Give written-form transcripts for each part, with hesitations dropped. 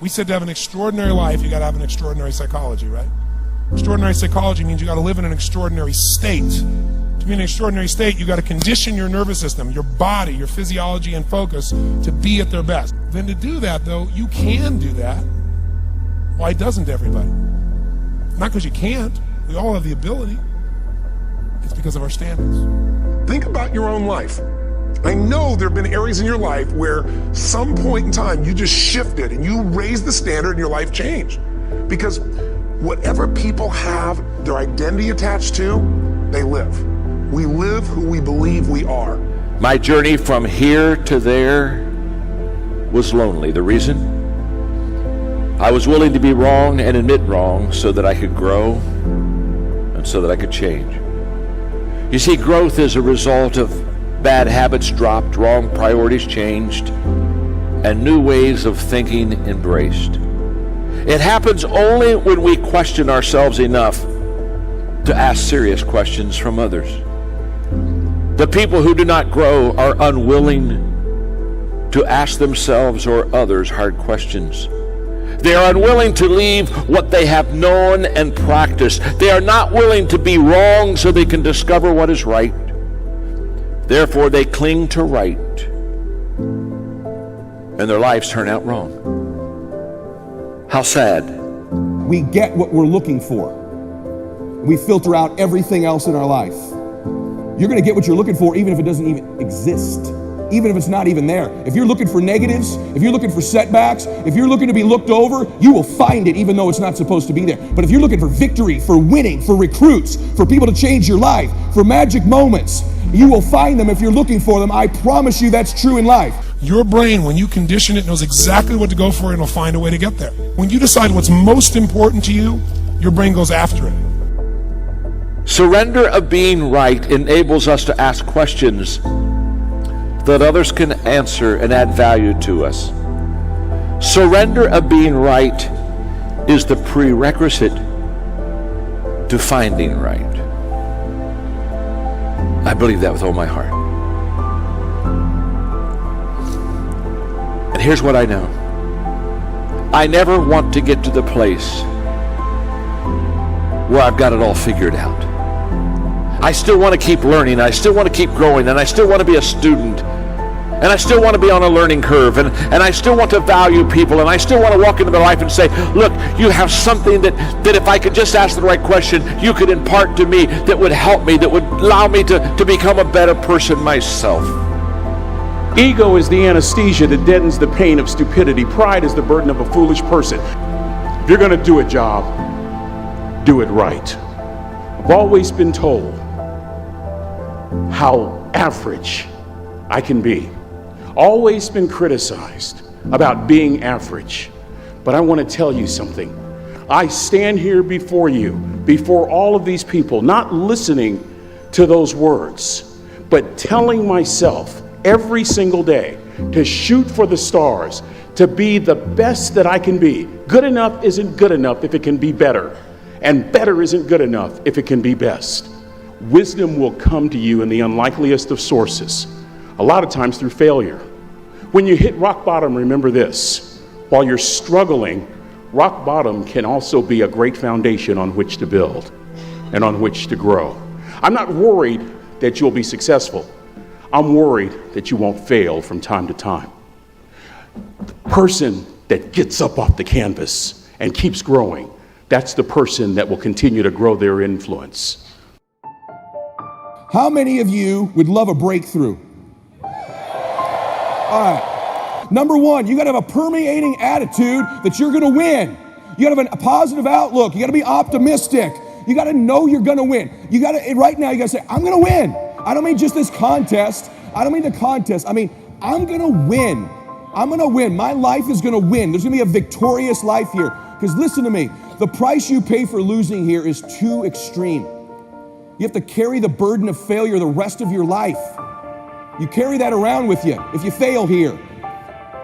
We said to have an extraordinary life, you got to have an extraordinary psychology, right? Extraordinary psychology means you got to live in an extraordinary state. To be in an extraordinary state, you got to condition your nervous system, your body, your physiology and focus to be at their best. Then to do that, though, you can do that. Why doesn't everybody? Not because you can't. We all have the ability. It's because of our standards. Think about your own life. I know there have been areas in your life where some point in time you just shifted and you raised the standard and your life changed. Because whatever people have their identity attached to, they live. We live who we believe we are. My journey from here to there was lonely. The reason? I was willing to be wrong and admit wrong so that I could grow and so that I could change. You see, growth is a result of bad habits dropped, wrong priorities changed, and new ways of thinking embraced. It happens only when we question ourselves enough to ask serious questions from others. The people who do not grow are unwilling to ask themselves or others hard questions. They are unwilling to leave what they have known and practiced. They are not willing to be wrong so they can discover what is right. Therefore, they cling to right, and their lives turn out wrong. How sad. We get what we're looking for. We filter out everything else in our life. You're going to get what you're looking for even if it doesn't even exist, even if it's not even there. If you're looking for negatives, if you're looking for setbacks, if you're looking to be looked over, you will find it even though it's not supposed to be there. But if you're looking for victory, for winning, for recruits, for people to change your life, for magic moments, you will find them if you're looking for them. I promise you that's true in life. Your brain, when you condition it, knows exactly what to go for and it'll find a way to get there. When you decide what's most important to you, your brain goes after it. Surrender of being right enables us to ask questions that others can answer and add value to us. Surrender of being right is the prerequisite to finding right. I believe that with all my heart. And here's what I know. I never want to get to the place where I've got it all figured out. I still want to keep learning, I still want to keep growing, and I still want to be a student, and I still want to be on a learning curve, and I still want to value people, and I still want to walk into their life and say, look, you have something that if I could just ask the right question, you could impart to me that would help me, that would allow me to become a better person myself. Ego is the anesthesia that deadens the pain of stupidity. Pride is the burden of a foolish person. If you're going to do a job, do it right. I've always been told how average I can be. Always been criticized about being average. But I want to tell you something. I stand here before you, before all of these people, not listening to those words, but telling myself every single day to shoot for the stars, to be the best that I can be. Good enough isn't good enough if it can be better, and better isn't good enough if it can be best. Wisdom will come to you in the unlikeliest of sources, a lot of times through failure. When you hit rock bottom, remember this: while you're struggling, rock bottom can also be a great foundation on which to build and on which to grow. I'm not worried that you'll be successful. I'm worried that you won't fail from time to time. The person that gets up off the canvas and keeps growing, that's the person that will continue to grow their influence. How many of you would love a breakthrough? All right. Number one, you got to have a permeating attitude that you're going to win. You got to have a positive outlook. You got to be optimistic. You got to know you're going to win. You got to, right now, you got to say, I'm going to win. I don't mean just this contest. I don't mean the contest. I mean, I'm going to win. I'm going to win. My life is going to win. There's going to be a victorious life here. Because listen to me, the price you pay for losing here is too extreme. You have to carry the burden of failure the rest of your life. You carry that around with you if you fail here.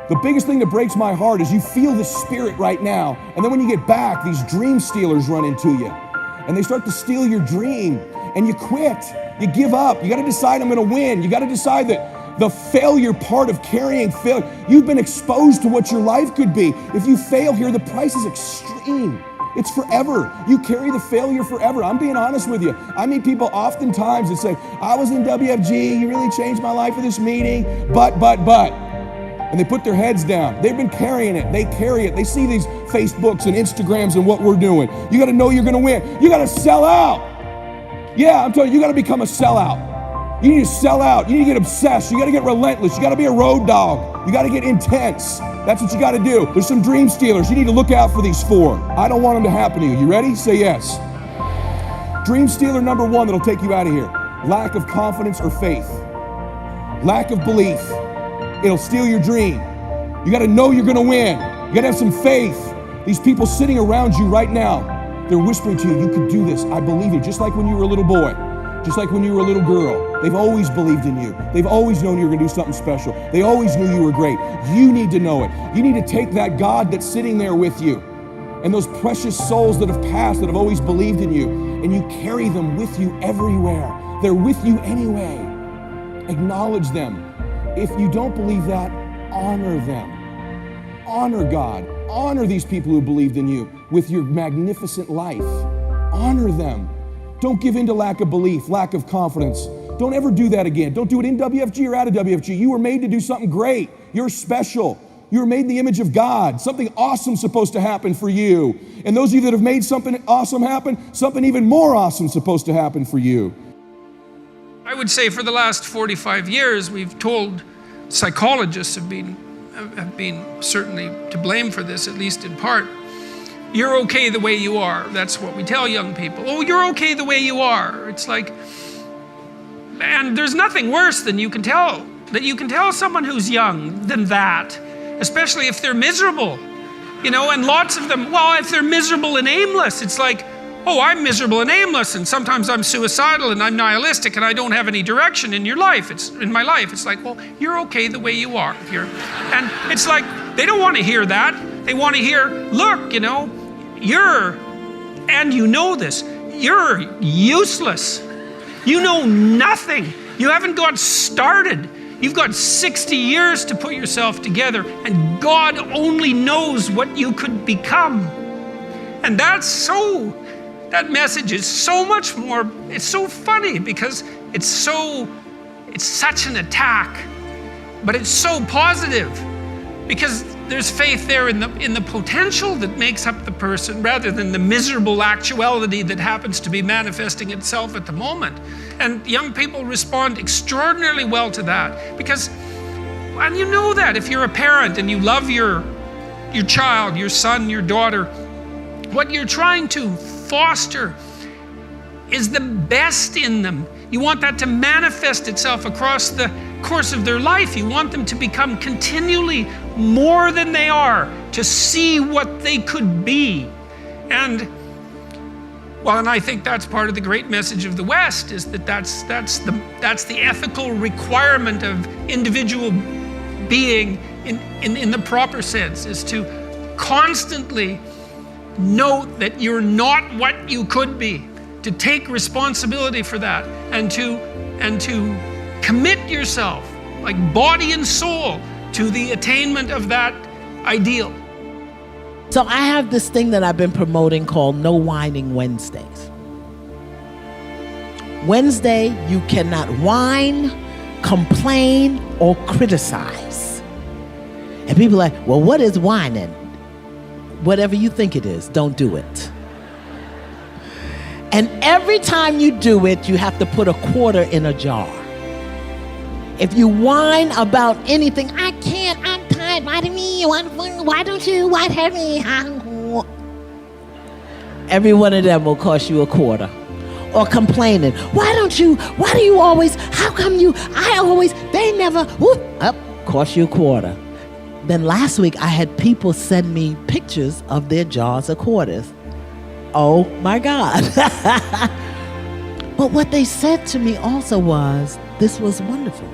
The biggest thing that breaks my heart is you feel the spirit right now, and then when you get back, these dream stealers run into you, and they start to steal your dream, and you quit. You give up. You got to decide I'm going to win. You got to decide that the failure part of carrying failure. You've been exposed to what your life could be. If you fail here, the price is extreme. It's forever. You carry the failure forever. I'm being honest with you. I meet people oftentimes that say, I was in WFG, you really changed my life for this meeting, but. And they put their heads down. They've been carrying it. They carry it. They see these Facebooks and Instagrams and what we're doing. You got to know you're going to win. You got to sell out. Yeah, I'm telling you, you got to become a sellout. You need to sell out. You need to get obsessed. You got to get relentless. You got to be a road dog. You got to get intense. That's what you got to do. There's some dream stealers. You need to look out for these 4. I don't want them to happen to you. You ready? Say yes. Dream stealer number 1 that'll take you out of here. Lack of confidence or faith. Lack of belief. It'll steal your dream. You got to know you're going to win. You got to have some faith. These people sitting around you right now, they're whispering to you, you could do this. I believe it. Just like when you were a little boy. Just like when you were a little girl. They've always believed in you. They've always known you were going to do something special. They always knew you were great. You need to know it. You need to take that God that's sitting there with you and those precious souls that have passed, that have always believed in you, and you carry them with you everywhere. They're with you anyway. Acknowledge them. If you don't believe that, honor them. Honor God. Honor these people who believed in you with your magnificent life. Honor them. Don't give in to lack of belief, lack of confidence. Don't ever do that again. Don't do it in WFG or out of WFG. You were made to do something great. You're special. You were made in the image of God. Something awesome's supposed to happen for you. And those of you that have made something awesome happen, something even more awesome's supposed to happen for you. I would say for the last 45 years, we've told psychologists have been certainly to blame for this, at least in part. You're okay the way you are. That's what we tell young people. Oh, you're okay the way you are. It's like, and there's nothing worse than you can tell someone who's young than that, especially if they're miserable, and lots of them, well, if they're miserable and aimless, it's like, oh, I'm miserable and aimless, and sometimes I'm suicidal and I'm nihilistic and I don't have any direction in your life. In my life. It's like, well, you're okay the way you are. And it's like, they don't want to hear that. They want to hear, look, and you know this, you're useless. You know nothing. You haven't got started. You've got 60 years to put yourself together, and God only knows what you could become. And that message is so much more, it's so funny because it's such an attack, but it's so positive because there's faith there in the potential that makes up the person rather than the miserable actuality that happens to be manifesting itself at the moment. And young people respond extraordinarily well to that because, and you know that if you're a parent and you love your child, your son, your daughter, what you're trying to foster is the best in them. You want that to manifest itself across the course of their life. You want them to become continually more than they are, to see what they could be. And I think that's part of the great message of the West, is that's the ethical requirement of individual being in the proper sense, is to constantly note that you're not what you could be, to take responsibility for that, and to commit yourself, like body and soul, to the attainment of that ideal. So I have this thing that I've been promoting called No Whining Wednesdays. Wednesday, you cannot whine, complain, or criticize. And people are like, well, what is whining? Whatever you think it is, don't do it. And every time you do it, you have to put a quarter in a jar. If you whine about anything, I can't, I'm tired, why don't you, what have me? Every one of them will cost you a quarter. Or complaining, why do you always, how come you, they never, cost you a quarter. Then last week, I had people send me pictures of their jars of quarters. Oh my God. But what they said to me also was, this was wonderful,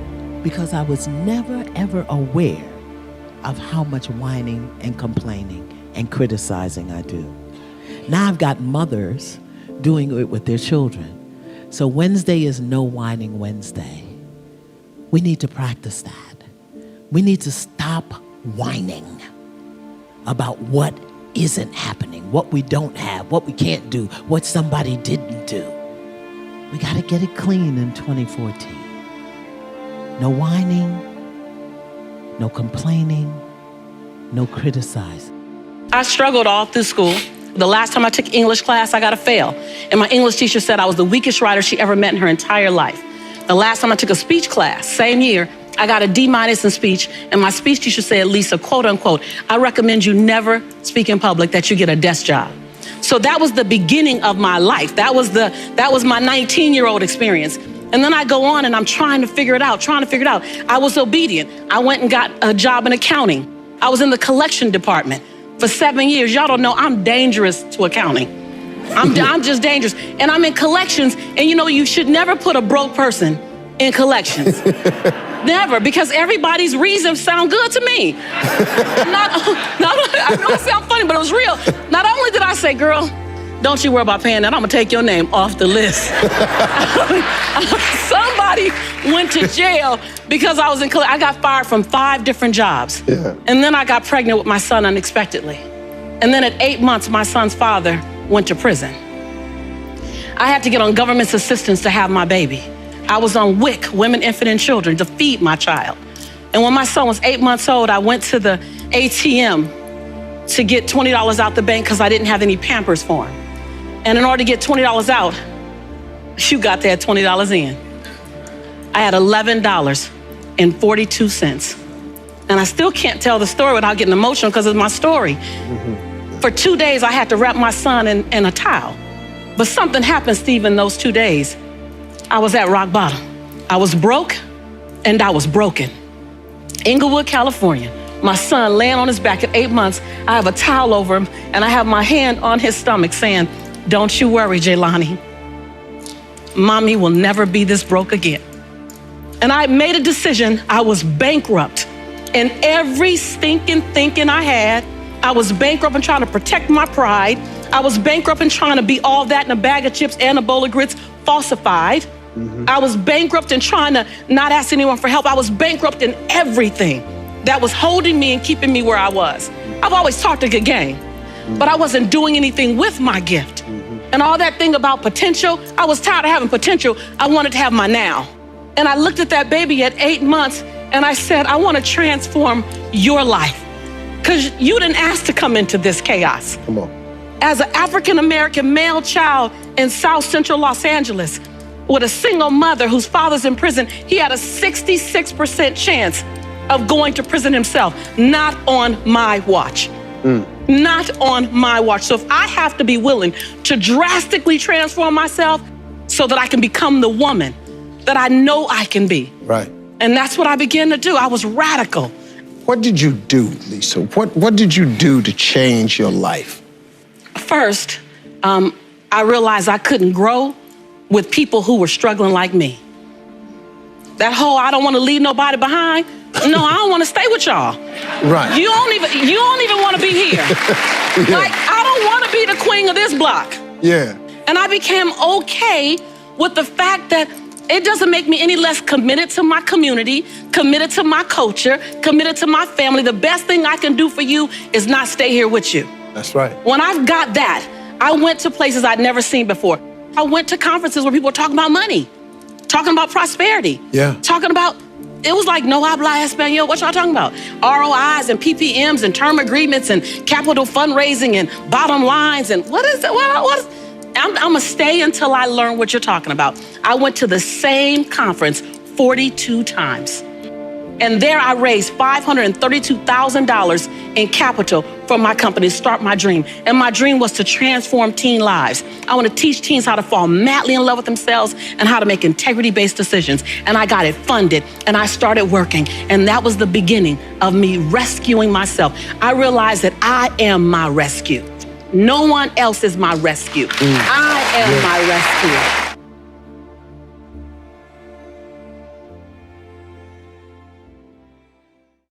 because I was never, ever aware of how much whining and complaining and criticizing I do. Now I've got mothers doing it with their children. So Wednesday is No Whining Wednesday. We need to practice that. We need to stop whining about what isn't happening, what we don't have, what we can't do, what somebody didn't do. We got to get it clean in 2014. No whining, no complaining, no criticizing. I struggled all through school. The last time I took English class, I got a fail. And my English teacher said I was the weakest writer she ever met in her entire life. The last time I took a speech class, same year, I got a D- in speech, and my speech teacher said, Lisa, quote unquote, I recommend you never speak in public, that you get a desk job. So that was the beginning of my life. That was my 19-year-old experience. And then I go on and I'm trying to figure it out. I was obedient. I went and got a job in accounting. I was in the collection department for 7 years. Y'all don't know I'm dangerous to accounting. I'm just dangerous. And I'm in collections, and you know, you should never put a broke person in collections. Never, because everybody's reasons sound good to me. I know it sounds funny, but it was real. Not only did I say, girl, don't you worry about paying that, I'm gonna take your name off the list. Somebody went to jail because I was in I got fired from 5 different jobs. Yeah. And then I got pregnant with my son unexpectedly. And then at 8 months, my son's father went to prison. I had to get on government's assistance to have my baby. I was on WIC, Women, Infant, and Children, to feed my child. And when my son was 8 months old, I went to the ATM to get $20 out the bank because I didn't have any Pampers for him. And in order to get $20 out, you got that $20 in. I had $11.42. And I still can't tell the story without getting emotional because it's my story. Mm-hmm. For 2 days, I had to wrap my son in a towel. But something happened, Steve, in those 2 days. I was at rock bottom. I was broke and I was broken. Inglewood, California. My son laying on his back at 8 months. I have a towel over him and I have my hand on his stomach saying, don't you worry, Jaylani. Mommy will never be this broke again. And I made a decision. I was bankrupt in every stinking thinking I had. I was bankrupt in trying to protect my pride. I was bankrupt in trying to be all that in a bag of chips and a bowl of grits, falsified. Mm-hmm. I was bankrupt in trying to not ask anyone for help. I was bankrupt in everything that was holding me and keeping me where I was. I've always talked a good game, but I wasn't doing anything with my gift. And all that thing about potential, I was tired of having potential. I wanted to have my now. And I looked at that baby at 8 months and I said, I want to transform your life because you didn't ask to come into this chaos. Come on. As an African-American male child in South Central Los Angeles with a single mother whose father's in prison, he had a 66% chance of going to prison himself. Not on my watch. Not on my watch. So if I have to be willing to drastically transform myself so that I can become the woman that I know I can be. Right. And that's what I began to do. I was radical. What did you do, Lisa? What did you do to change your life? First, I realized I couldn't grow with people who were struggling like me. That whole, I don't want to leave nobody behind. No, I don't want to stay with y'all. Right. You don't even want to be here. Yeah. Like, I don't want to be the queen of this block. Yeah. And I became okay with the fact that it doesn't make me any less committed to my community, committed to my culture, committed to my family. The best thing I can do for you is not stay here with you. That's right. When I've got that, I went to places I'd never seen before. I went to conferences where people were talking about money, talking about prosperity, talking about, it was like, no habla español. What y'all talking about? ROIs and PPMs and term agreements and capital fundraising and bottom lines and what is it? I'm gonna stay until I learn what you're talking about. I went to the same conference 42 times. And there I raised $532,000 in capital for my company to start my dream. And my dream was to transform teen lives. I want to teach teens how to fall madly in love with themselves and how to make integrity-based decisions. And I got it funded and I started working. And that was the beginning of me rescuing myself. I realized that I am my rescue. No one else is my rescue. I am my rescue.